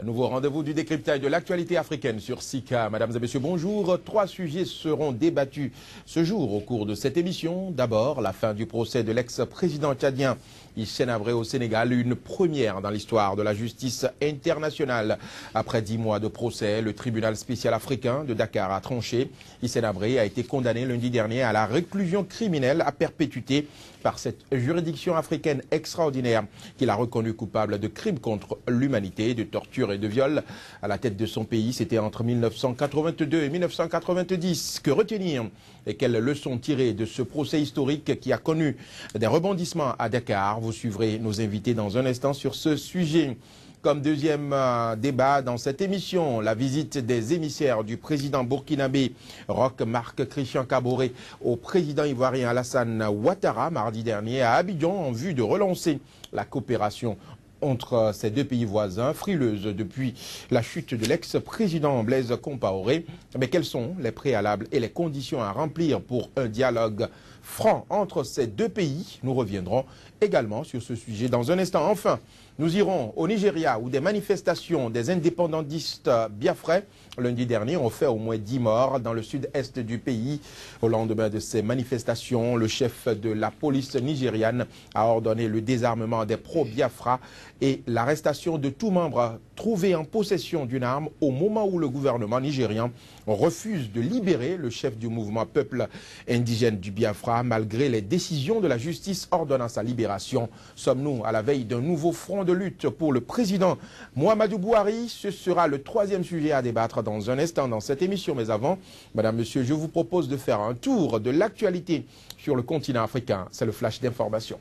Un nouveau rendez-vous du décryptage de l'actualité africaine sur Sika. Mesdames et messieurs, bonjour. 3 sujets seront débattus ce jour au cours de cette émission. D'abord, la fin du procès de l'ex-président tchadien Hissène Habré au Sénégal, une première dans l'histoire de la justice internationale. Après 10 mois de procès, le tribunal spécial africain de Dakar a tranché. Hissène Habré a été condamné lundi dernier à la réclusion criminelle à perpétuité par cette juridiction africaine extraordinaire qu'il a reconnu coupable de crimes contre l'humanité, de torture et de viol. À la tête de son pays, c'était entre 1982 et 1990. Que retenir et quelles leçons tirer de ce procès historique qui a connu des rebondissements à Dakar? Vous suivrez nos invités dans un instant sur ce sujet. Comme deuxième débat dans cette émission, la visite des émissaires du président burkinabé Roch Marc Christian Kaboré au président ivoirien Alassane Ouattara mardi dernier à Abidjan en vue de relancer la coopération entre ces deux pays voisins, frileuse depuis la chute de l'ex-président Blaise Compaoré. Mais quels sont les préalables et les conditions à remplir pour un dialogue franc entre ces deux pays? Nous reviendrons également sur ce sujet dans un instant. Enfin, nous irons au Nigeria où des manifestations des indépendantistes biafrais lundi dernier ont fait au moins 10 morts dans le sud-est du pays. Au lendemain de ces manifestations, le chef de la police nigériane a ordonné le désarmement des pro-Biafra et l'arrestation de tout membre trouvé en possession d'une arme au moment où le gouvernement nigérian refuse de libérer le chef du mouvement Peuple indigène du Biafra malgré les décisions de la justice ordonnant sa libération. Sommes-nous à la veille d'un nouveau front de lutte pour le président Muhammadu Buhari? Ce sera le 3e sujet à débattre dans un instant dans cette émission. Mais avant, Madame, Monsieur, je vous propose de faire un tour de l'actualité sur le continent africain. C'est le flash d'information.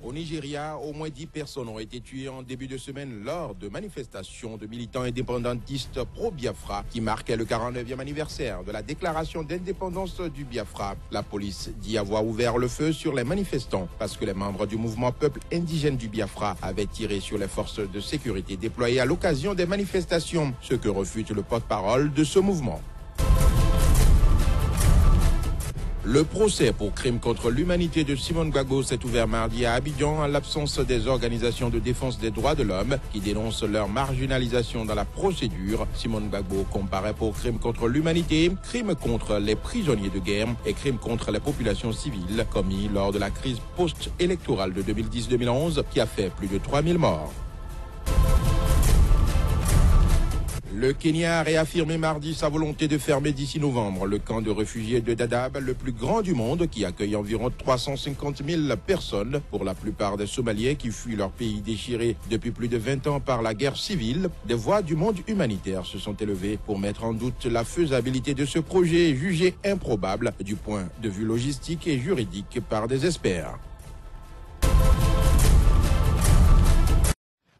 Au Nigeria, au moins 10 personnes ont été tuées en début de semaine lors de manifestations de militants indépendantistes pro-Biafra qui marquaient le 49e anniversaire de la déclaration d'indépendance du Biafra. La police dit avoir ouvert le feu sur les manifestants parce que les membres du mouvement Peuple indigène du Biafra avaient tiré sur les forces de sécurité déployées à l'occasion des manifestations, ce que refute le porte-parole de ce mouvement. Le procès pour crime contre l'humanité de Simone Gbagbo s'est ouvert mardi à Abidjan en l'absence des organisations de défense des droits de l'homme qui dénoncent leur marginalisation dans la procédure. Simone Gbagbo comparaît pour crime contre l'humanité, crime contre les prisonniers de guerre et crime contre les populations civiles commis lors de la crise post-électorale de 2010-2011 qui a fait plus de 3000 morts. Le Kenya a réaffirmé mardi sa volonté de fermer d'ici novembre le camp de réfugiés de Dadaab, le plus grand du monde, qui accueille environ 350 000 personnes, pour la plupart des Somaliens qui fuient leur pays déchiré depuis plus de 20 ans par la guerre civile. Des voix du monde humanitaire se sont élevées pour mettre en doute la faisabilité de ce projet jugé improbable du point de vue logistique et juridique par des experts.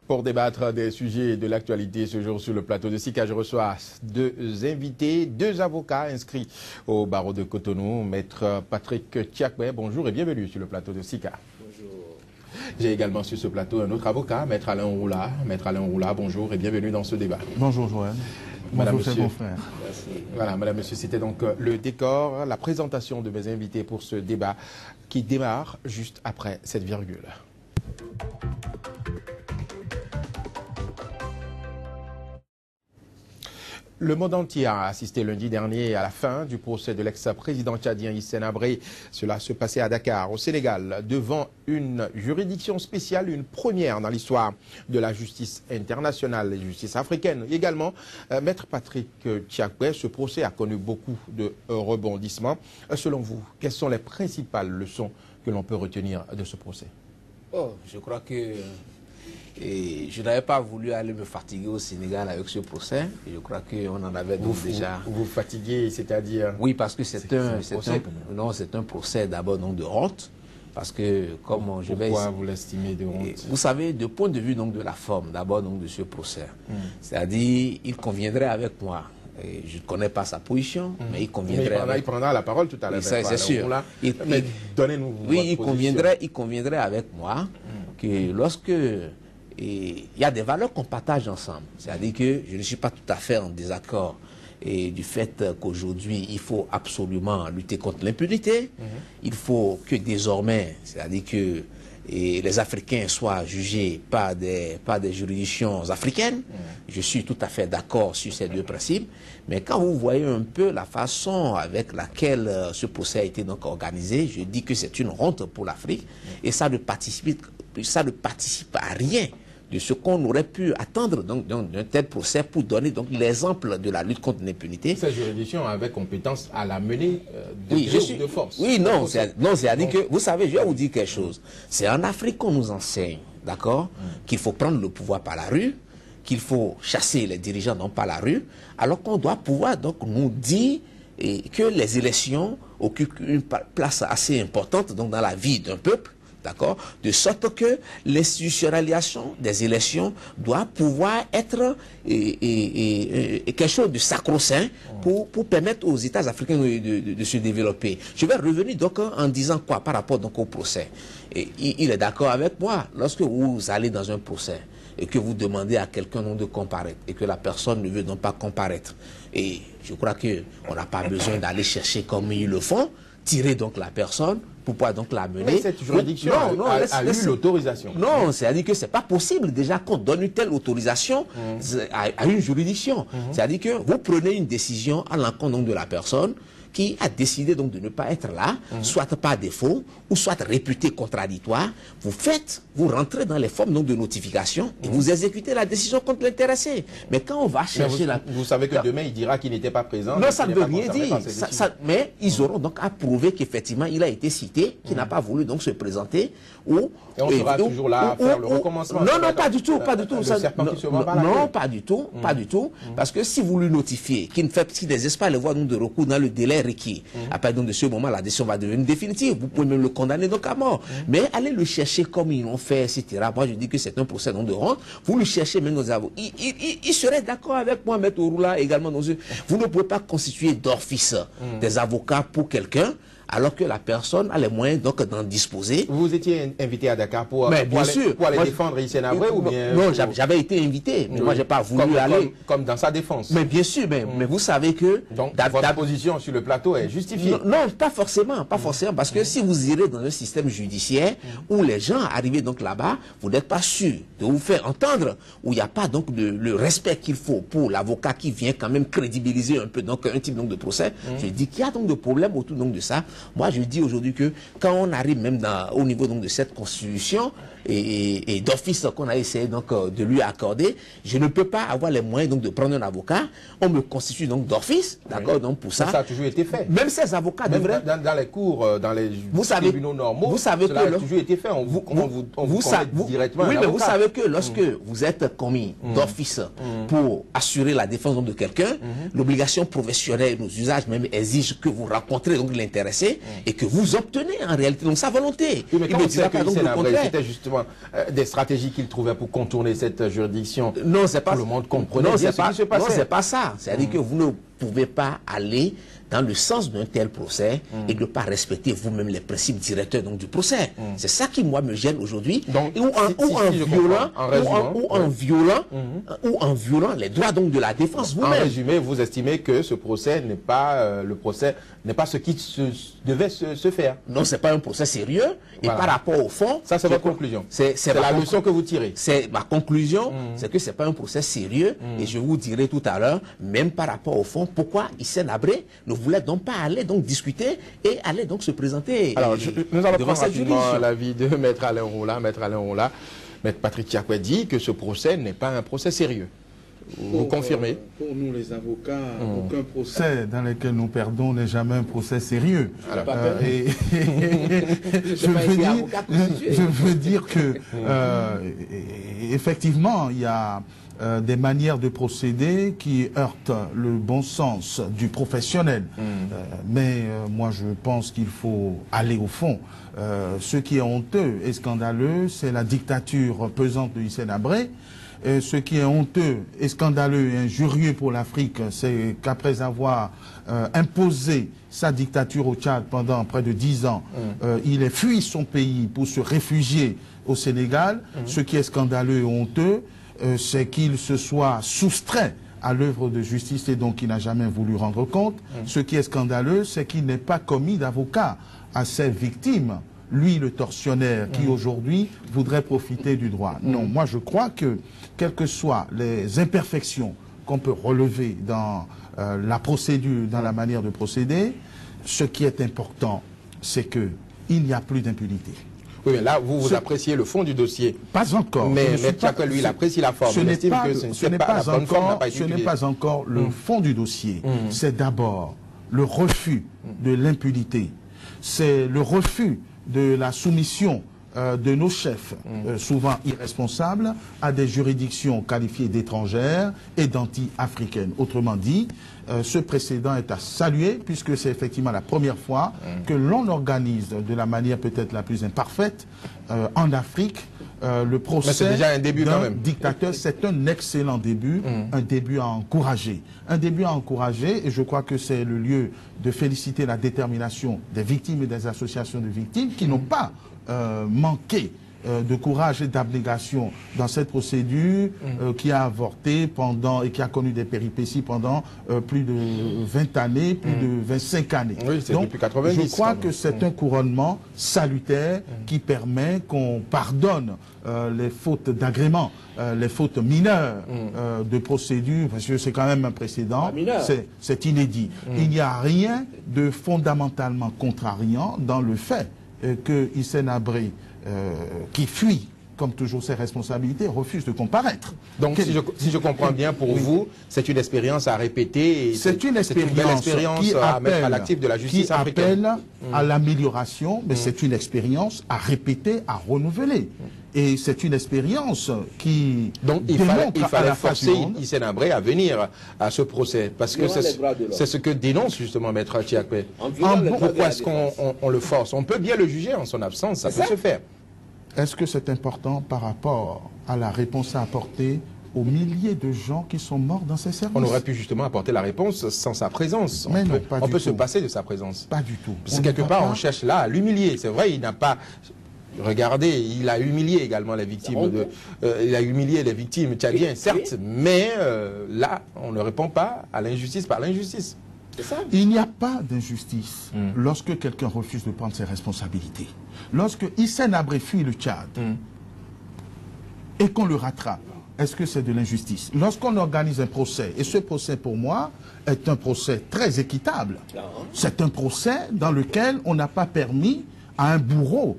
Pour débattre des sujets de l'actualité ce jour sur le plateau de Sika, je reçois 2 invités, 2 avocats inscrits au barreau de Cotonou. Maître Patrick Tchakwe, bonjour et bienvenue sur le plateau de Sika. Bonjour. J'ai également sur ce plateau un autre avocat, Maître Alain Roula. Maître Alain Roula, bonjour et bienvenue dans ce débat. Bonjour Joël. Madame, bonjour, monsieur. Mon frère. Merci. Voilà, Madame, Monsieur, c'était donc le décor, la présentation de mes invités pour ce débat qui démarre juste après cette virgule. Le monde entier a assisté lundi dernier à la fin du procès de l'ex-président tchadien Hissène Habré. Cela se passait à Dakar, au Sénégal, devant une juridiction spéciale, une première dans l'histoire de la justice internationale et justice africaine. Également, Maître Patrick Tchakwe, ce procès a connu beaucoup de rebondissements. Selon vous, quelles sont les principales leçons que l'on peut retenir de ce procès? Je crois que... Et je n'avais pas voulu aller me fatiguer au Sénégal avec ce procès. Je crois qu'on en avait donc déjà... Vous fatiguez, c'est-à-dire... Oui, parce que c'est un procès d'abord de honte. Parce que, comme je vais... Pourquoi vous l'estimez de honte? Vous savez, du point de vue donc, de la forme, d'abord de ce procès, c'est-à-dire, il conviendrait avec moi. Et je ne connais pas sa position, mais il conviendrait... Il prendra la parole tout à l'heure. C'est sûr. Mais donnez-nous il conviendrait avec moi que lorsque... il y a des valeurs qu'on partage ensemble. C'est-à-dire que je ne suis pas tout à fait en désaccord du fait qu'aujourd'hui, il faut absolument lutter contre l'impunité. Il faut que désormais, c'est-à-dire que les Africains soient jugés par des juridictions africaines. Je suis tout à fait d'accord sur ces deux principes. Mais quand vous voyez un peu la façon avec laquelle ce procès a été donc organisé, je dis que c'est une honte pour l'Afrique et ça ne participe à rien de ce qu'on aurait pu attendre d'un tel procès pour donner donc l'exemple de la lutte contre l'impunité. Cette juridiction avait compétence à la mener de force. Oui, non, c'est-à-dire que, vous savez, je vais vous dire quelque chose. C'est en Afrique qu'on nous enseigne, d'accord, qu'il faut prendre le pouvoir par la rue, qu'il faut chasser les dirigeants non par la rue, alors qu'on doit pouvoir donc nous dire que les élections occupent une place assez importante donc, dans la vie d'un peuple. D'accord? De sorte que l'institutionnalisation des élections doit pouvoir être quelque chose de sacro-saint pour permettre aux États africains de se développer. Je vais revenir donc en disant quoi par rapport donc au procès. Et il est d'accord avec moi. Lorsque vous allez dans un procès et que vous demandez à quelqu'un de comparaître et que la personne ne veut donc pas comparaître, et je crois qu'on n'a pas besoin d'aller chercher comme ils le font, tirer donc la personne pour pouvoir donc la mener. Mais cette juridiction a eu l'autorisation. Non, c'est-à-dire que c'est pas possible déjà qu'on donne une telle autorisation à une juridiction. C'est-à-dire que vous prenez une décision à l'encontre de la personne qui a décidé donc de ne pas être là, soit par défaut, ou soit réputé contradictoire. Vous rentrez dans les formes donc de notification et vous exécutez la décision contre l'intéressé. Mais quand on va chercher vous savez que demain il dira qu'il n'était pas présent. Non, ça ne veut rien dire. Mais ils auront donc à prouver qu'effectivement il a été cité, qu'il n'a pas voulu donc se présenter. Et on sera toujours là à faire le recommencement. Non, pas du tout, pas du tout. Non, pas du tout, pas du tout. Parce que si vous lui notifiez qu'il ne désespère pas les voies de recours dans le délai requis, après donc de ce moment, la décision va devenir définitive. Vous pouvez même le condamner donc à mort. Mais allez le chercher comme ils l'ont fait, etc. Moi, je dis que c'est un procès non de honte. Vous le cherchez même nos avocats. Il serait d'accord avec moi, Maître Ouroula, également. Vous ne pouvez pas constituer d'office des avocats pour quelqu'un, alors que la personne a les moyens donc d'en disposer. Vous étiez invité à Dakar pour aller défendre Hissène Habré ou bien... Non, j'avais été invité, mais moi j'ai pas voulu aller. Comme dans sa défense. Mais bien sûr, mais vous savez que... Donc votre position sur le plateau est justifiée. Non, pas forcément, parce que si vous irez dans un système judiciaire où les gens arrivés donc là-bas, vous n'êtes pas sûr de vous faire entendre, où il n'y a pas donc le respect qu'il faut pour l'avocat qui vient quand même crédibiliser un peu donc un type donc de procès. Je dis qu'il y a donc de problèmes autour donc de ça. Moi, je dis aujourd'hui que quand on arrive même au niveau donc de cette constitution et d'office qu'on a essayé donc de lui accorder, je ne peux pas avoir les moyens donc de prendre un avocat. On me constitue donc d'office, d'accord, donc pour ça. Ça a toujours été fait. Même ces avocats devraient dans les cours, dans les tribunaux normaux. Vous savez cela a toujours été fait. On vous directement. Oui, mais vous savez que lorsque vous êtes commis d'office pour assurer la défense donc de quelqu'un, l'obligation professionnelle, nos usages même exigent que vous rencontrez donc l'intéressé et que vous obtenez en réalité donc sa volonté. Oui, mais quand on sait que c'était justement des stratégies qu'il trouvait pour contourner cette juridiction, non, c'est pas tout le monde comprenait bien ce qui se passait. Non, c'est pas ça. C'est-à-dire que vous ne pouvez pas aller dans le sens d'un tel procès et ne pas respecter vous-même les principes directeurs donc, du procès. C'est ça qui, moi, me gêne aujourd'hui. Ou en violant les droits donc, de la défense vous-même. En résumé, vous estimez que ce procès n'est pas ce qui devait se faire. Non, c'est pas un procès sérieux. Et par rapport au fond... Ça, c'est votre conclusion. C'est la leçon que vous tirez. C'est ma conclusion, c'est que c'est pas un procès sérieux. Et je vous dirai tout à l'heure, même par rapport au fond, pourquoi Hissène Habré ne voulait donc pas aller donc discuter et aller donc se présenter. Alors, nous allons prendre rapidement l'avis de Maître Alain Ouroula. Maître Patrick Tiakwé dit que ce procès n'est pas un procès sérieux. Vous confirmez? Pour nous, les avocats, aucun procès dans lequel nous perdons n'est jamais un procès sérieux. Je veux dire que, effectivement, il y a des manières de procéder qui heurtent le bon sens du professionnel. Mais moi, je pense qu'il faut aller au fond. Ce qui est honteux et scandaleux, c'est la dictature pesante de Hissène Habré. Ce qui est honteux et scandaleux et injurieux pour l'Afrique, c'est qu'après avoir imposé sa dictature au Tchad pendant près de 10 ans, il ait fui son pays pour se réfugier au Sénégal. Ce qui est scandaleux et honteux, c'est qu'il se soit soustrait à l'œuvre de justice et donc il n'a jamais voulu rendre compte. Ce qui est scandaleux, c'est qu'il n'ait pas commis d'avocat à ses victimes lui le tortionnaire qui aujourd'hui voudrait profiter du droit. Non, moi je crois que, quelles que soient les imperfections qu'on peut relever dans la procédure, dans la manière de procéder, ce qui est important, c'est qu'il n'y a plus d'impunité. Oui, mais là, vous appréciez le fond du dossier. Pas encore. Mais Tchaka, lui, il apprécie la forme. Ce n'est pas encore le fond du dossier. C'est d'abord le refus de l'impunité. C'est le refus de la soumission de nos chefs, souvent irresponsables, à des juridictions qualifiées d'étrangères et d'anti-africaines. Autrement dit, ce précédent est à saluer puisque c'est effectivement la première fois que l'on organise de la manière peut-être la plus imparfaite en Afrique le procès d'un dictateur. C'est un excellent début, un début à encourager. Un début à encourager, et je crois que c'est le lieu de féliciter la détermination des victimes et des associations de victimes qui n'ont pas manqué de courage et d'abnégation dans cette procédure qui a avorté pendant et qui a connu des péripéties pendant plus de 20 années, plus de 25 années. Oui, donc, depuis 90, je crois que c'est un couronnement salutaire qui permet qu'on pardonne les fautes d'agrément, les fautes mineures de procédure, parce que c'est quand même un précédent, c'est inédit. Il n'y a rien de fondamentalement contrariant dans le fait que Hissène Habré, qui fuit, comme toujours ses responsabilités, refuse de comparaître. Donc, si je comprends bien, pour vous, c'est une expérience à répéter. C'est une expérience qui à mettre à l'actif de la justice africaine. Appelle à l'amélioration, mais c'est une expérience à répéter, à renouveler. Et c'est une expérience qui donc il fallait forcer Hissène Habré à venir à ce procès, parce que c'est ce que dénonce justement Maître Tchiakpé. Pourquoi est-ce qu'on le force? On peut bien le juger en son absence, ça peut se faire. Est-ce que c'est important par rapport à la réponse à apporter aux milliers de gens qui sont morts dans ces services? On aurait pu justement apporter la réponse sans sa présence. On peut se passer de sa présence. Pas du tout. Parce que quelque part, on cherche là à l'humilier. C'est vrai, il n'a pas... Regardez, il a humilié également les victimes. Il a humilié les victimes tchadiennes, certes, mais là, on ne répond pas à l'injustice par l'injustice. Il n'y a pas d'injustice lorsque quelqu'un refuse de prendre ses responsabilités. Lorsque Hissène Habré fuit le Tchad et qu'on le rattrape, est-ce que c'est de l'injustice? Lorsqu'on organise un procès, et ce procès pour moi est un procès très équitable, c'est un procès dans lequel on n'a pas permis à un bourreau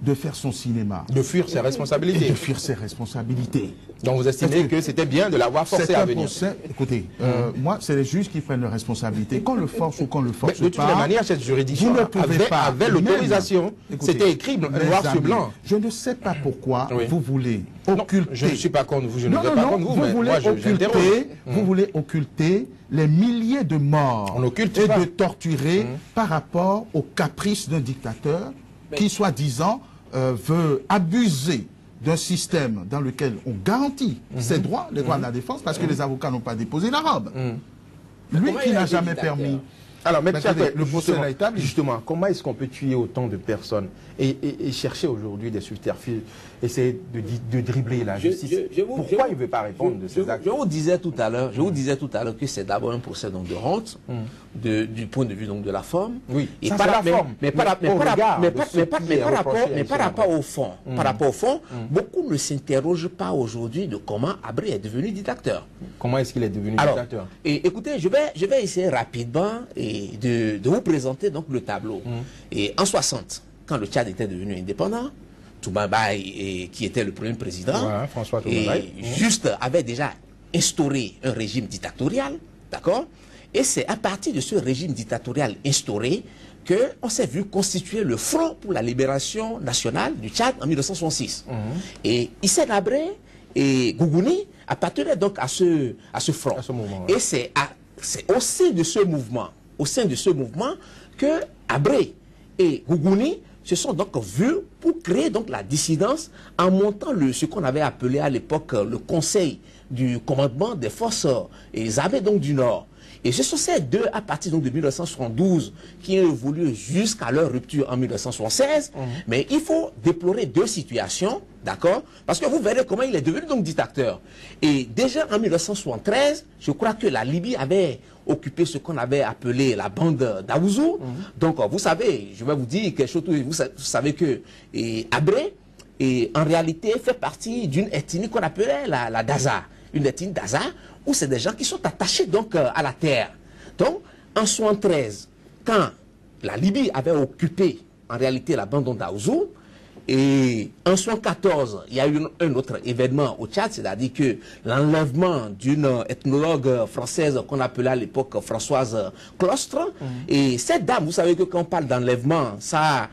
de faire son cinéma. De fuir ses responsabilités. Et de fuir ses responsabilités. Donc vous estimez que c'était bien de l'avoir forcé à venir? Écoutez, moi, c'est les juges qui prennent les responsabilités. Qu'on le force ou qu'on le force pas... De toutes les manières, cette juridiction avait l'autorisation. C'était écrit noir sur blanc. Je ne sais pas pourquoi vous voulez occulter... Non, je ne suis pas contre vous, je ne veux pas contre vous, mais moi j'interroge. Vous voulez occulter les milliers de morts et de torturés par rapport aux caprices d'un dictateur qui, soi-disant, veut abuser d'un système dans lequel on garantit ses droits, les droits de la défense, parce que les avocats n'ont pas déposé la robe. Lui qui n'a jamais permis... Alors, mais le procès l'a établi. Justement, comment est-ce qu'on peut tuer autant de personnes et chercher aujourd'hui des subterfuges, essayer de dribbler la justice? Pourquoi il ne veut pas répondre de ces actes? Je vous disais tout à l'heure que c'est d'abord un procès donc, de honte, du point de vue donc, de la forme. Oui, et ça, par rapport au fond, beaucoup ne s'interrogent pas aujourd'hui de comment Habré est devenu dictateur. Comment est-ce qu'il est devenu dictateur? Et écoutez, je vais essayer rapidement de vous présenter donc le tableau. Et en 60, quand le Tchad était devenu indépendant, Toumbabaye, qui était le premier président, François Toumbabaye, juste avait déjà instauré un régime dictatorial, d'accord? Et c'est à partir de ce régime dictatorial instauré qu'on s'est vu constituer le Front pour la libération nationale du Tchad en 1966. Et Hissène Habré et Gougouni appartenaient donc à ce front. Et c'est au sein de ce mouvement, que Habré et Gougouni se sont donc vus pour créer donc la dissidence en montant ce qu'on avait appelé à l'époque le Conseil du commandement des forces armées donc du Nord. Et ce sont ces deux, à partir donc, de 1972, qui ont évolué jusqu'à leur rupture en 1976. Mais il faut déplorer deux situations, d'accord? Parce que vous verrez comment il est devenu donc dictateur. Et déjà en 1973, je crois que la Libye avait occupé ce qu'on avait appelé la bande d'Aouzou. Donc, vous savez, je vais vous dire quelque chose, vous savez que Habré, en réalité, fait partie d'une ethnie qu'on appelait la Daza. Une ethnie Daza, où c'est des gens qui sont attachés donc à la terre. Donc, en 1973, quand la Libye avait occupé en réalité la bande d'Aouzou, et en 1974, il y a eu un autre événement au Tchad, c'est-à-dire que l'enlèvement d'une ethnologue française qu'on appelait à l'époque Françoise Clostre. Et cette dame, vous savez que quand on parle d'enlèvement, ça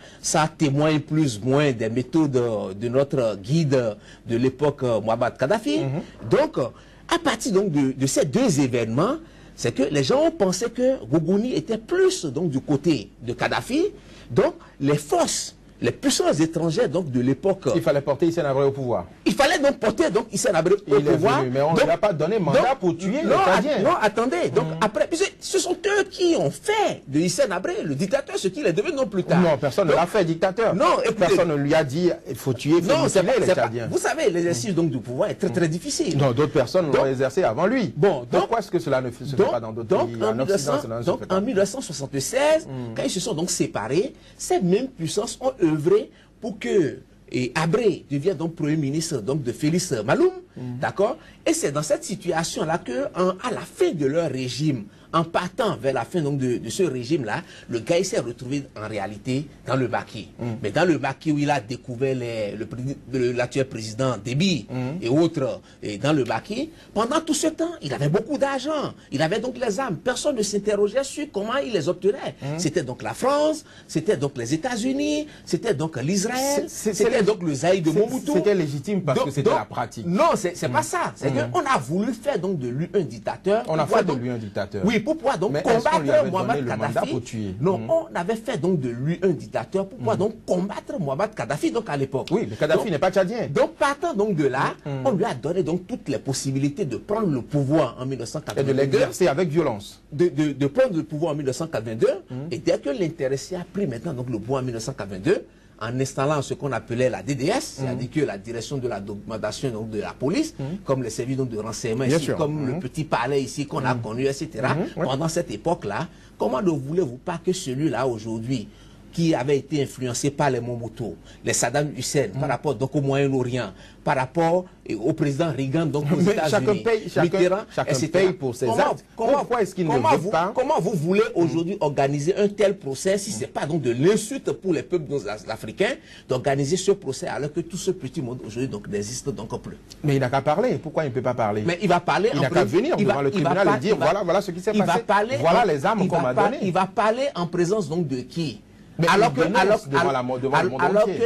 témoigne plus ou moins des méthodes de notre guide de l'époque, Mouammar Kadhafi. Donc, à partir donc de ces deux événements, c'est que les gens ont pensé que Gougouni était plus donc du côté de Kadhafi. Donc, les forces, les puissances étrangères donc de l'époque. Il fallait porter Hissène Habré au pouvoir. Il fallait donc porter donc Hissène Habré au pouvoir. Venu, mais on ne lui a pas donné mandat pour tuer le Tchadien. Non, attendez. Donc après, ce sont eux qui ont fait de Hissène Habré le dictateur, ce qu'il est devenu non plus tard. Non, personne ne l'a fait dictateur. Non, écoutez, personne ne lui a dit il faut tuer, il faut mutiler les Tchadiens. Vous savez, l'exercice donc du pouvoir est très très difficile. Non, d'autres personnes l'ont exercé avant lui. Bon, donc, pourquoi est-ce que cela ne se fait pas dans d'autres pays? En 1976, quand ils se sont donc séparés, ces mêmes puissances ont œuvré pour que Habré devienne donc Premier ministre donc, de Félix Maloum, d'accord? Et c'est dans cette situation-là que, à la fin de leur régime, en partant vers la fin donc, de ce régime-là, le gars s'est retrouvé en réalité dans le maquis. Mais dans le maquis où il a découvert l'actuel président Déby et autres, et dans le maquis, pendant tout ce temps, il avait beaucoup d'argent. Il avait donc les armes. Personne ne s'interrogeait sur comment il les obtenait. C'était donc la France, c'était donc les États-Unis, c'était donc l'Israël, c'était donc le Zaïre de Mobutu. C'était légitime parce que c'était la pratique. Non, c'est pas ça. C'est qu'on a voulu faire donc de lui un dictateur. On a fait de lui un dictateur. Oui, pour pouvoir donc combattre Mouammar Kadhafi. Non, on avait fait donc de lui un dictateur pour pouvoir donc combattre Mouammar Kadhafi donc à l'époque. Oui, mais Kadhafi n'est pas tchadien. Donc partant donc de là, on lui a donné donc toutes les possibilités de prendre le pouvoir en 1982. Et de l'exercer avec violence. De prendre le pouvoir en 1982. Et dès que l'intéressé a pris maintenant donc le pouvoir en 1982, en installant ce qu'on appelait la DDS, c'est-à-dire que la direction de la documentation donc, de la police, comme les services donc, de renseignement ici, comme le petit palais ici qu'on a connu, etc. Pendant cette époque-là, comment ne voulez-vous pas que celui-là aujourd'hui, qui avait été influencé par les Mobutu, les Saddam Hussein, par rapport donc au Moyen-Orient, par rapport au président Reagan donc aux États-Unis, chacun paye pour ses actes. Pourquoi est-ce qu'il ne veut pas? Comment vous voulez aujourd'hui organiser un tel procès si ce n'est pas donc de l'insulte pour les peuples africains d'organiser ce procès alors que tout ce petit monde aujourd'hui donc n'existe donc plus? Mais il n'a qu'à parler. Pourquoi il ne peut pas parler? Mais il va parler. Il n'a qu'à venir devant le tribunal et dire voilà ce qui s'est passé. Voilà les armes qu'on m'a données. Il va parler en présence donc de qui? Mais alors que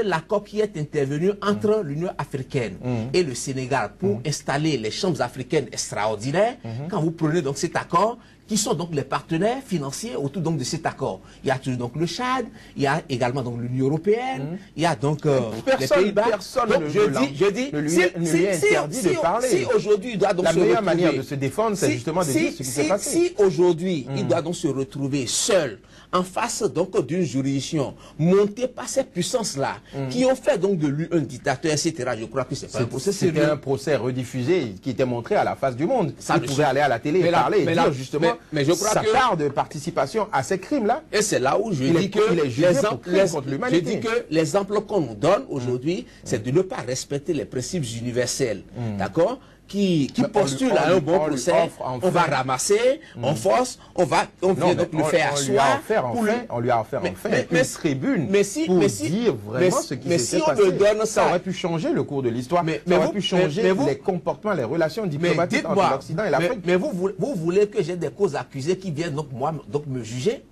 l'accord qui est intervenu entre l'Union africaine et le Sénégal pour installer les chambres africaines extraordinaires, quand vous prenez donc cet accord, qui sont donc les partenaires financiers autour donc de cet accord. Il y a toujours donc le Tchad, il y a également donc l'Union européenne, il y a donc les Pays-Bas. Personne donc je dis, ne lui interdit de parler. Si aujourd'hui il doit donc la meilleure manière de se défendre, c'est justement de dire ce qui s'est passé. Si aujourd'hui il doit donc se retrouver seul en face donc d'une juridiction montée par ces puissances-là, qui ont fait donc de lui un dictateur, etc. Je crois que c'est pas un procès sérieux. C'était un procès rediffusé qui était montré à la face du monde. Il pouvait aller à la télé et parler et dire justement sa part de participation à ces crimes-là. Et c'est là où je dis que l'exemple qu'on nous donne aujourd'hui, c'est de ne pas respecter les principes universels. D'accord? Qui postule à un bon procès, on va ramasser, on force, on vient donc le faire asseoir. On lui a offert enfin une tribune pour dire vraiment ce qui s'est passé. Ça aurait pu changer le cours de l'histoire, ça aurait pu changer les comportements, les relations diplomatiques entre l'Occident et l'Afrique. Mais vous voulez que j'ai des causes accusées qui viennent donc me juger?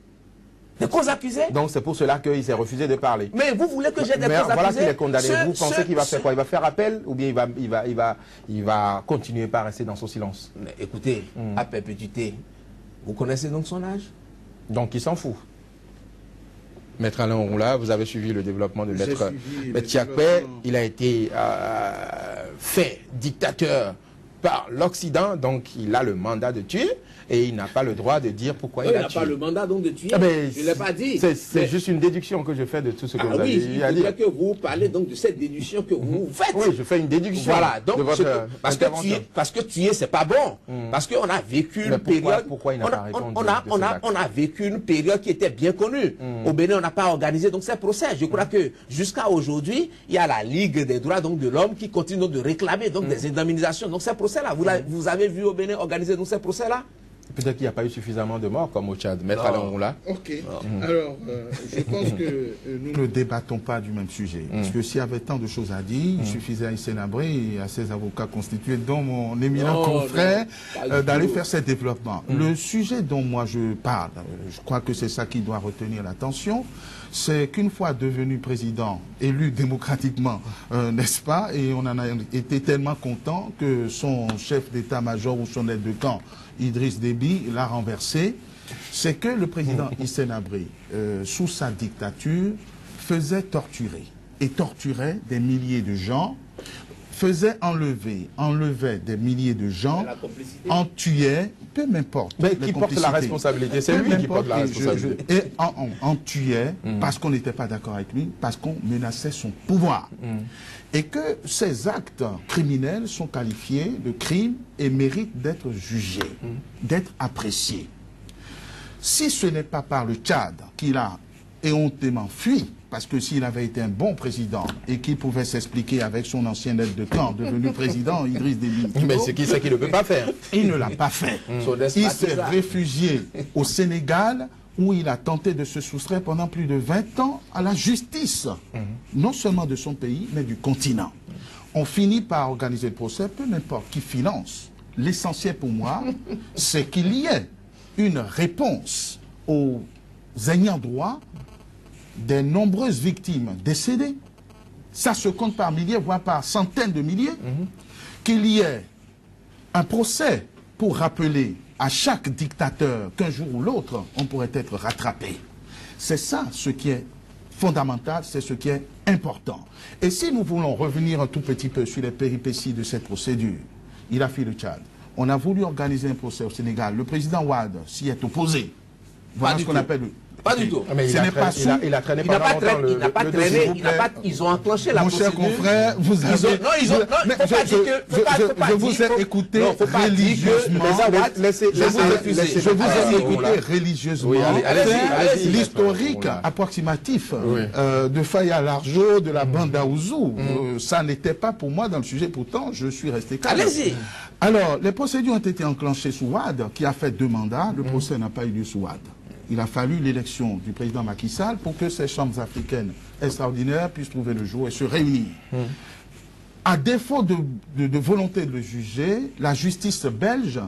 Des causes accusées? Donc c'est pour cela qu'il s'est refusé de parler. Mais vous voulez que j'ai des causes accusées? Voilà qu'il est condamné. Vous pensez qu'il va faire quoi? Il va faire appel ou bien il va continuer par rester dans son silence? Mais écoutez, à perpétuité, vous connaissez donc son âge? Donc il s'en fout. Maître Alain Onroula, vous avez suivi le développement de Maître Tiakpé. Il a été fait dictateur par l'Occident, donc il a le mandat de tuer. et il n'a pas le droit de dire pourquoi il a tué. Il n'a pas le mandat donc de tuer. Ah ben, je ne l'ai pas dit. C'est juste une déduction que je fais de tout ce que vous avez dit. Il faudrait que vous parlez donc de cette déduction que vous faites. Oui, je fais une déduction. Voilà, donc parce que tuer, c'est pas bon. Parce qu'on a vécu une période. Pourquoi il n'a pas répondu on a vécu une période qui était bien connue. Au Bénin, on n'a pas organisé donc ces procès. Je crois que jusqu'à aujourd'hui, il y a la Ligue des droits donc de l'homme qui continue donc de réclamer donc des indemnisations. Donc ces procès-là, vous avez vu au Bénin organiser donc ces procès-là? Peut-être qu'il n'y a pas eu suffisamment de morts comme au Tchad. Maître Alain Roula. Ok. Alors, je pense que nous ne débattons pas du même sujet. Parce que s'il y avait tant de choses à dire, il suffisait à Hissène Habré et à ses avocats constitués, dont mon éminent confrère, d'aller faire ces développements. Le sujet dont moi je parle, je crois que c'est ça qui doit retenir l'attention, c'est qu'une fois devenu président, élu démocratiquement, n'est-ce pas, et on en a été tellement content que son chef d'état-major ou son aide de camp, Idriss Déby, l'a renversé, c'est que le président Hissène Habré, sous sa dictature, faisait torturer et torturait des milliers de gens, enlevait des milliers de gens, en tuait, peu m'importe. Mais qui porte la responsabilité? C'est lui qui porte la responsabilité. Et en tuait parce qu'on n'était pas d'accord avec lui, parce qu'on menaçait son pouvoir. Et que ces actes criminels sont qualifiés de crimes et méritent d'être jugés, d'être appréciés. Si ce n'est pas par le Tchad qu'il a éhontément fui, parce que s'il avait été un bon président et qu'il pouvait s'expliquer avec son ancien aide de camp, devenu président, Idriss Déby. Mais c'est qui ça qui ne peut pas faire? Il ne l'a pas fait. Il s'est réfugié au Sénégal, où il a tenté de se soustraire pendant plus de 20 ans à la justice, non seulement de son pays, mais du continent. On finit par organiser le procès, peu importe qui finance. L'essentiel pour moi, c'est qu'il y ait une réponse aux ayants droit des nombreuses victimes décédées. Ça se compte par milliers, voire par centaines de milliers. Qu'il y ait un procès pour rappeler à chaque dictateur qu'un jour ou l'autre, on pourrait être rattrapé. C'est ça ce qui est fondamental, c'est ce qui est important. Et si nous voulons revenir un tout petit peu sur les péripéties de cette procédure, il a fait le Tchad. On a voulu organiser un procès au Sénégal. Le président Wade s'y est opposé. Voilà ce qu'on appelle le... Pas du tout. Mais il a traîné pendant longtemps. Il n'a pas traîné. Ils ont enclenché la procédure. Mon cher confrère, vous avez... Je vous ai écouté religieusement. Je vous ai écouté religieusement. L'historique approximatif de Faya Largeau, de la bande d'Aouzou, ça n'était pas pour moi dans le sujet. Pourtant, je suis resté calme. Allez-y. Alors, les procédures ont été enclenchées sous Wade, qui a fait 2 mandats. Le procès n'a pas eu lieu sous Wade. Il a fallu l'élection du président Macky Sall pour que ces chambres africaines extraordinaires puissent trouver le jour et se réunir. À défaut de volonté de le juger, la justice belge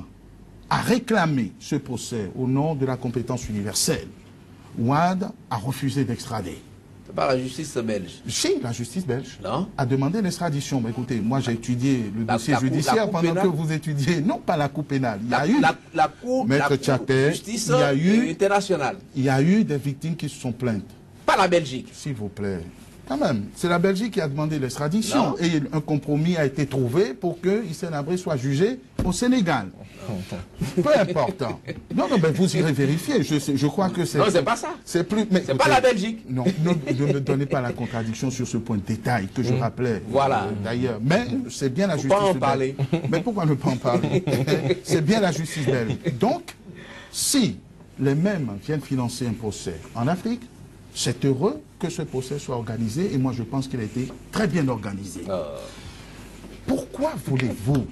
a réclamé ce procès au nom de la compétence universelle. Wade a refusé d'extrader. C'est pas la justice belge. Si, la justice belge non. a demandé l'extradition. Mais écoutez, moi j'ai étudié le dossier judiciaire pendant que vous étudiez, non pas la Cour pénale. Il y a eu, la Cour justice internationale. Il y a eu des victimes qui se sont plaintes. Pas la Belgique. S'il vous plaît. Quand même, c'est la Belgique qui a demandé l'extradition. Et un compromis a été trouvé pour que Hissène Habré soit jugé au Sénégal. Peu importe. Non, mais vous irez vérifier. Je crois que c'est... Non, c'est pas ça. C'est plus... C'est pas la Belgique. Non, ne me donnez pas la contradiction sur ce point de détail que je rappelais. Voilà. D'ailleurs. Mais c'est bien la justice belge. Pas en parler. Mais pourquoi ne pas en parler? C'est bien la justice belge. Donc, si les mêmes viennent financer un procès en Afrique, c'est heureux que ce procès soit organisé et moi je pense qu'il a été très bien organisé. Pourquoi voulez-vous